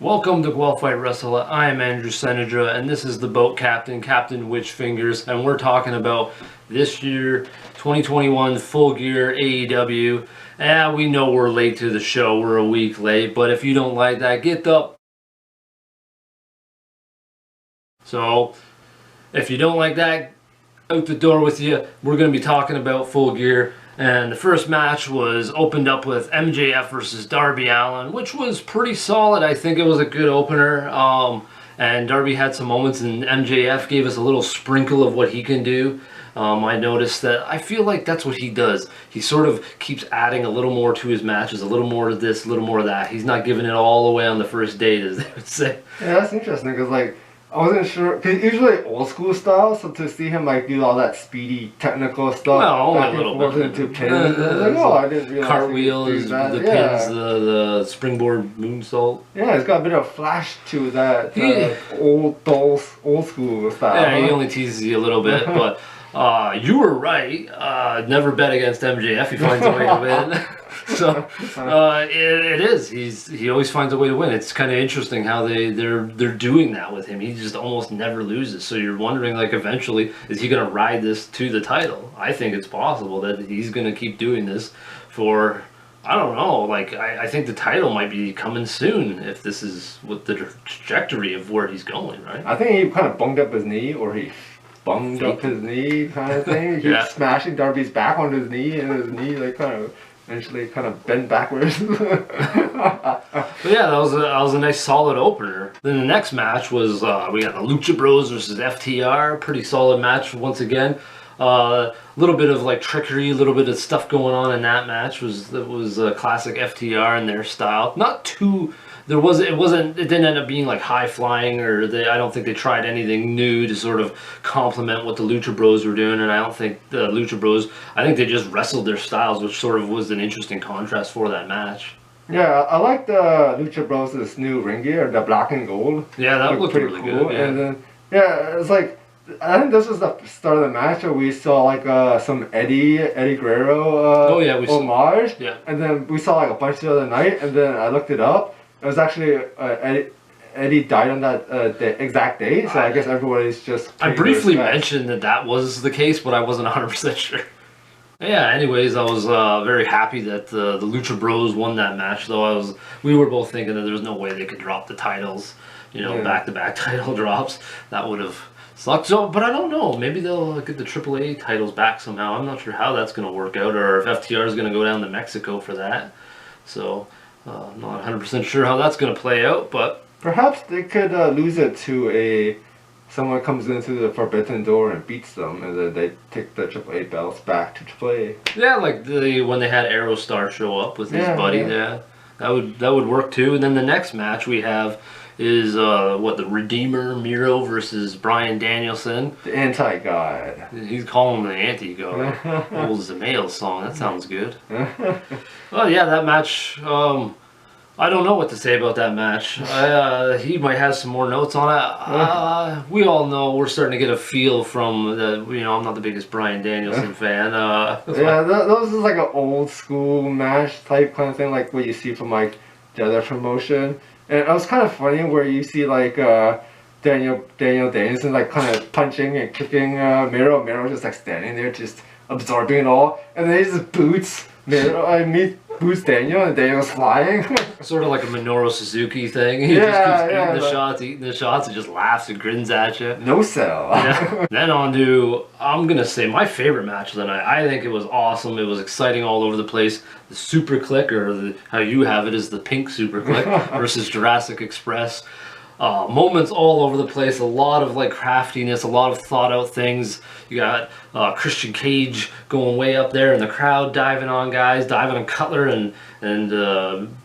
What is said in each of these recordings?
Welcome to Guelph Fight Wrestler. I am Andrew Sennedra, and this is the boat captain, Captain Witchfingers, and we're talking about this year, 2021 Full Gear AEW. We know we're late to the show. We're a week late, but if you don't like that, get up. So, if you don't like that, out the door with you. We're going to be talking about Full Gear. And the first match was opened up with MJF versus Darby Allin, which was pretty solid. I think it was a good opener. And Darby had some moments, and MJF gave us a little sprinkle of what he can do. I noticed that I feel like that's what he does. He sort of keeps adding a little more to his matches, a little more of this, a little more of that. He's not giving it all away on the first date, as they would say. Yeah, that's interesting, because I wasn't sure, because usually old school style, so to see him do all that speedy technical stuff, well, back and forth into pins, I didn't realize cartwheels, the pins, the springboard moonsault. Yeah, it's got a bit of flash to that old school style. Yeah, he only teases you a little bit, but you were right. Never bet against MJF. He finds a way to win. So it is. He always finds a way to win. It's kind of interesting how they're doing that with him. He just almost never loses. So you're wondering, eventually, is he going to ride this to the title? I think it's possible that he's going to keep doing this for, I don't know. I think the title might be coming soon if this is what the trajectory of where he's going. Right? I think he kind of bunged up his knee, or he bunged up his knee, kind of thing. He was smashing Darby's back on his knee, and his knee eventually bent backwards. But yeah, that was a nice solid opener. Then the next match was we got the Lucha Bros versus FTR. Pretty solid match once again. A little bit of trickery, a little bit of stuff going on in that match. It was classic FTR in their style. Not too. It didn't end up being high flying, or I don't think they tried anything new to sort of complement what the Lucha Bros were doing, and I don't think the Lucha Bros, I think they just wrestled their styles, which sort of was an interesting contrast for that match. Yeah, I like the Lucha Bros' new ring gear, the black and gold. Yeah, that looked really cool. Good. Yeah. And then, it's I think this was the start of the match where we saw some Eddie Guerrero homage. Yeah. And then we saw a bunch the other night, and then I looked it up. It was actually Eddie died on that the exact date, so I guess everybody's just. I briefly mentioned that was the case, but I wasn't 100% sure. Yeah. Anyways, I was very happy that the Lucha Bros won that match. Though we were both thinking that there's no way they could drop the titles, back-to-back title drops. That would have sucked. So, but I don't know. Maybe they'll get the AAA titles back somehow. I'm not sure how that's going to work out, or if FTR is going to go down to Mexico for that. So. I'm not 100% sure how that's going to play out, but perhaps they could lose it to someone comes into the Forbidden Door and beats them, and then they take the AAA belts back to AAA. Yeah, when they had Aerostar show up with his buddy. Yeah, that would work too. And then the next match we have is the Redeemer Miro versus Brian the anti-god. He's calling him the anti-god. Old Zamail song. That sounds good. Well, yeah, that match. I don't know what to say about that match. He might have some more notes on it. We all know we're starting to get a feel from the. I'm not the biggest Brian Danielson fan. Those is an old school match type kind of thing, like what you see from the other promotion. And it was kind of funny where you see Daniel Danielson kind of punching and kicking Miro. Miro just standing there, just absorbing it all, and then he just boots Miro. Boots Daniel, and Daniel's flying. Sort of like a Minoru Suzuki thing. He just keeps eating the shots, and just laughs and grins at you. No sell. Then on to, I'm going to say, my favorite match of the night. I think it was awesome. It was exciting all over the place. The Superclick, or how you have it, is the pink Superclick versus Jurassic Express. Moments all over the place, a lot of craftiness, a lot of thought out things. You got Christian Cage going way up there in the crowd, diving on guys, diving on Cutler and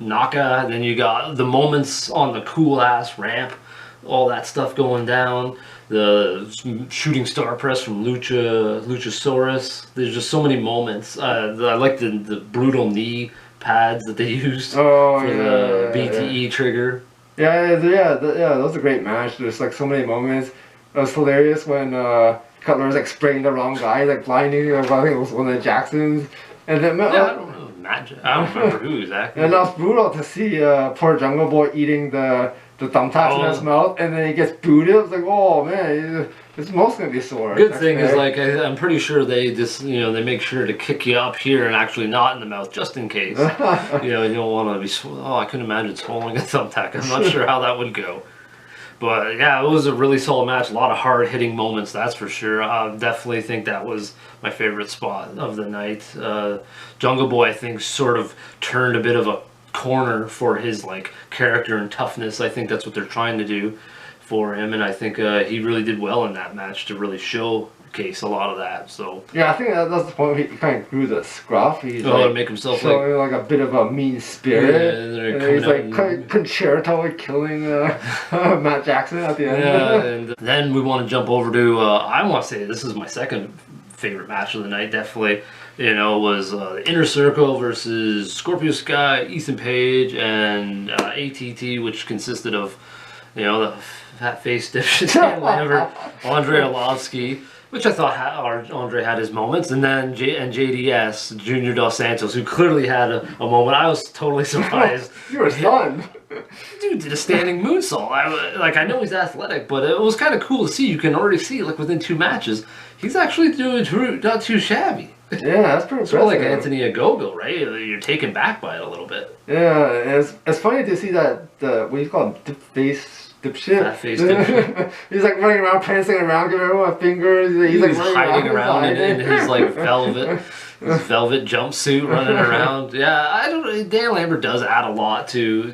Naka. And then you got the moments on the cool ass ramp, all that stuff going down. The shooting star press from Luchasaurus. There's just so many moments. I like the brutal knee pads that they used for the BTE trigger. Yeah, that was a great match. There's so many moments. It was hilarious when Cutler was spraying the wrong guy, blinding. I think it was one of the Jacksons. And then Magic. I don't remember who exactly. And that's brutal to see poor Jungle Boy eating the thumbtacks in his mouth, and then he gets booted. It's like, oh man, his mouth's gonna be sore. Good thing is, like, I'm pretty sure they just, you know, they make sure to kick you up here and actually not in the mouth, just in case. You know, you don't want to be. Oh, I couldn't imagine swallowing a thumbtack. I'm not sure how that would go. But yeah, it was a really solid match. A lot of hard hitting moments, that's for sure. I definitely think that was my favorite spot of the night. Jungle Boy, I think, sort of turned a bit of a corner for his like character and toughness. I think that's what they're trying to do for him, and I think he really did well in that match to really showcase a lot of that. So yeah, I think that's the point. He kind of grew the scruff. He's to make himself showing like a bit of a mean spirit. Yeah, and he's like concerto killing Matt Jackson at the end. Yeah, and then we want to jump over to I want to say this is my second favorite match of the night. Definitely, you know, was the Inner Circle versus Scorpio Sky, Ethan Page, and ATT, which consisted of, you know, the fat face dipshit Dan Lambert, Andre Arlovsky, which I thought Andre had his moments, and then JDS, Junior Dos Santos, who clearly had a moment. I was totally surprised. You were stunned. Dude did a standing moonsault. I know he's athletic, but it was kind of cool to see. You can already see, like, within 2 matches, he's actually doing not too shabby. Yeah, that's pretty sort of like Anthony Ogogo, right? You're taken back by it a little bit. Yeah, it's funny to see that what do you call him, dipshit. Fat face dipshit. He's like running around, prancing around, giving everyone fingers. He's like hiding around in his like velvet jumpsuit, running around. Yeah, Dan Lambert does add a lot to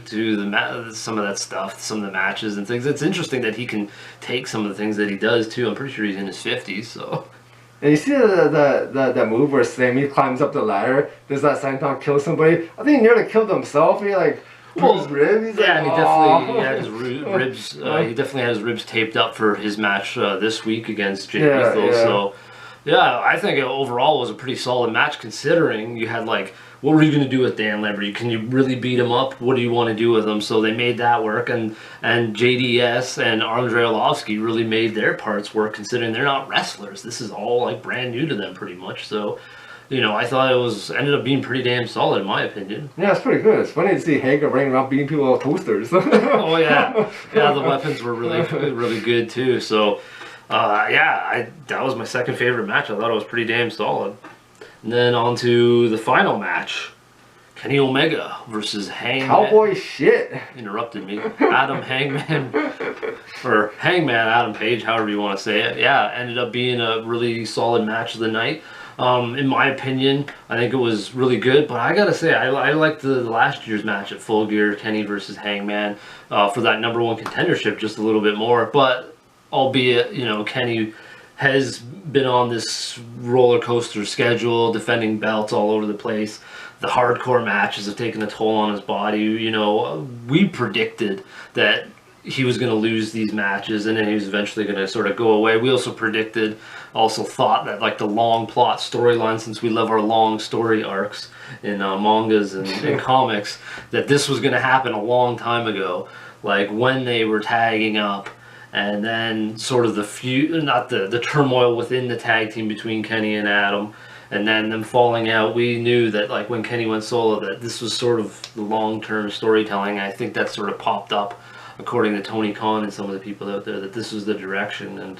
some of that stuff, some of the matches and things. It's interesting that he can take some of the things that he does too. I'm pretty sure he's in his 50s, so. And you see that move where Sammy climbs up the ladder, does that senton kill somebody? I think he nearly killed himself. He like pulled his ribs. He's yeah, like, and he definitely had his ribs. He definitely had his ribs taped up for his match this week against Jay Lethal. Yeah. So yeah, I think it overall was a pretty solid match considering you had like. What were you going to do with Dan Lambert? Can you really beat him up? What do you want to do with him? So they made that work, and JDS and Andre Arlovsky really made their parts work considering they're not wrestlers. This is all like brand new to them pretty much. So, you know, I thought it ended up being pretty damn solid in my opinion. Yeah, it's pretty good. It's funny to see Hager running around beating people with toasters. Oh yeah, yeah. The weapons were really good too. So, that was my second favorite match. I thought it was pretty damn solid. And then on to the final match. Kenny Omega versus Hangman. Cowboy shit. Interrupted me. Adam Hangman. Or Hangman Adam Page, however you want to say it. Yeah, ended up being a really solid match of the night. In my opinion, I think it was really good. But I gotta say, I liked the last year's match at Full Gear, Kenny versus Hangman, for that #1 contendership just a little bit more. But albeit, you know, Kenny has been on this roller coaster schedule, defending belts all over the place. The hardcore matches have taken a toll on his body. You know, we predicted that he was going to lose these matches and then he was eventually going to sort of go away. We also thought that like the long plot storyline, since we love our long story arcs in mangas and in comics, that this was going to happen a long time ago, like when they were tagging up. And then sort of the turmoil within the tag team between Kenny and Adam, and then them falling out. We knew that like when Kenny went solo that this was sort of the long-term storytelling. I think that sort of popped up, according to Tony Khan and some of the people out there, that this was the direction. And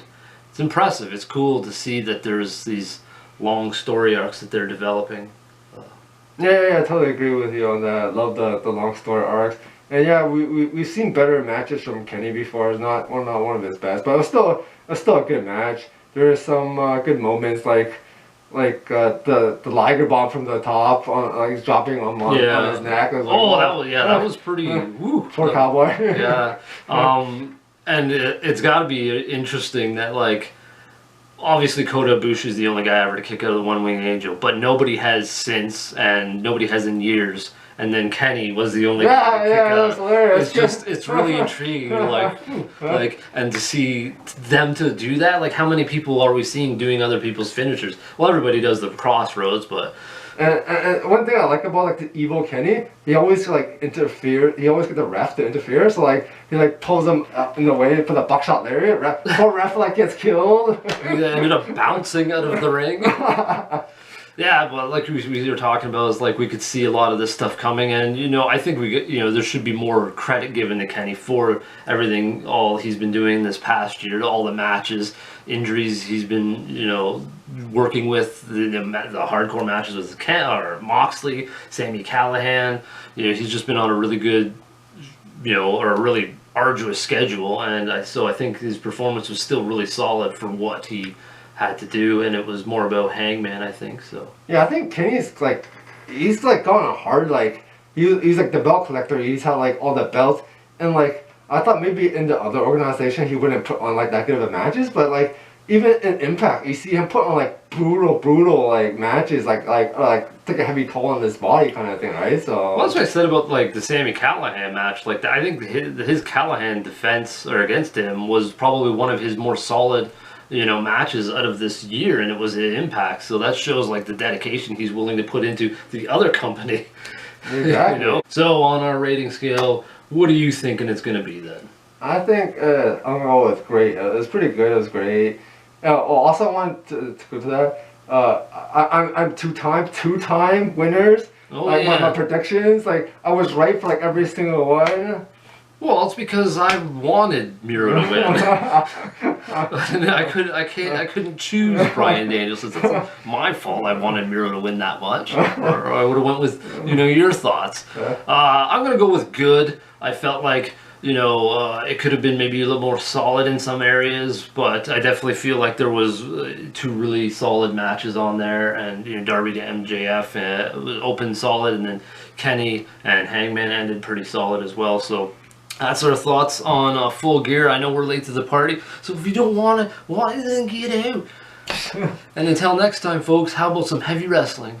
it's impressive. It's cool to see that there's these long story arcs that they're developing. Yeah, I totally agree with you on that. Love the long story arcs. And yeah, we've seen better matches from Kenny before. It's not one of his best, but it was still a good match. There are some good moments, like the Liger bomb from the top, like dropping on his neck. That was pretty. Woo, poor Cowboy. Yeah, and it's got to be interesting that like. Obviously, Kota Ibushi is the only guy ever to kick out of the One-Winged Angel, but nobody has since, and nobody has in years. And then Kenny was the only guy to kick out. That's hilarious. It's really intriguing, and to see them to do that. Like, how many people are we seeing doing other people's finishers? Well, everybody does the crossroads, but. And one thing I like about like the evil Kenny, he always like interfere. He always get the ref to interfere. So like he like pulls him up in the way for the buckshot lariat. Poor ref like gets killed. He ended up bouncing out of the ring. Yeah, but like we were talking about, is like we could see a lot of this stuff coming, and I think there should be more credit given to Kenny for everything, all he's been doing this past year, all the matches, injuries he's been working with, the hardcore matches with Moxley, Sami Callihan. He's just been on a really good, or a really arduous schedule, and so I think his performance was still really solid for what he had to do, and it was more about Hangman, I think. So yeah, I think Kenny's he's gone hard. Like he's like the belt collector. He's had like all the belts, and like I thought maybe in the other organization he wouldn't put on like that good of matches, but like even in Impact you see him put on like brutal like matches, like take a heavy toll on his body kind of thing, right? So well, that's what I said about like the Sami Callihan match. Like I think his Callihan defense or against him was probably one of his more solid matches out of this year, and it was an Impact. So that shows like the dedication he's willing to put into the other company. Exactly. So on our rating scale, what are you thinking it's going to be then? I think I'm gonna go with great. It was pretty good. It was great. Also, I want to go to that. I'm two-time winners. Oh, like yeah. my predictions, like I was right for like every single one. Well, it's because I wanted Miro to win. I couldn't choose Brian Danielson. It's my fault. I wanted Miro to win that much, or I would have went with your thoughts. I'm gonna go with good. I felt like it could have been maybe a little more solid in some areas, but I definitely feel like there was two really solid matches on there, and Darby to MJF was open solid, and then Kenny and Hangman ended pretty solid as well. So that's our thoughts on Full Gear. I know we're late to the party, so if you don't want to, then get out. And until next time, folks, how about some heavy wrestling?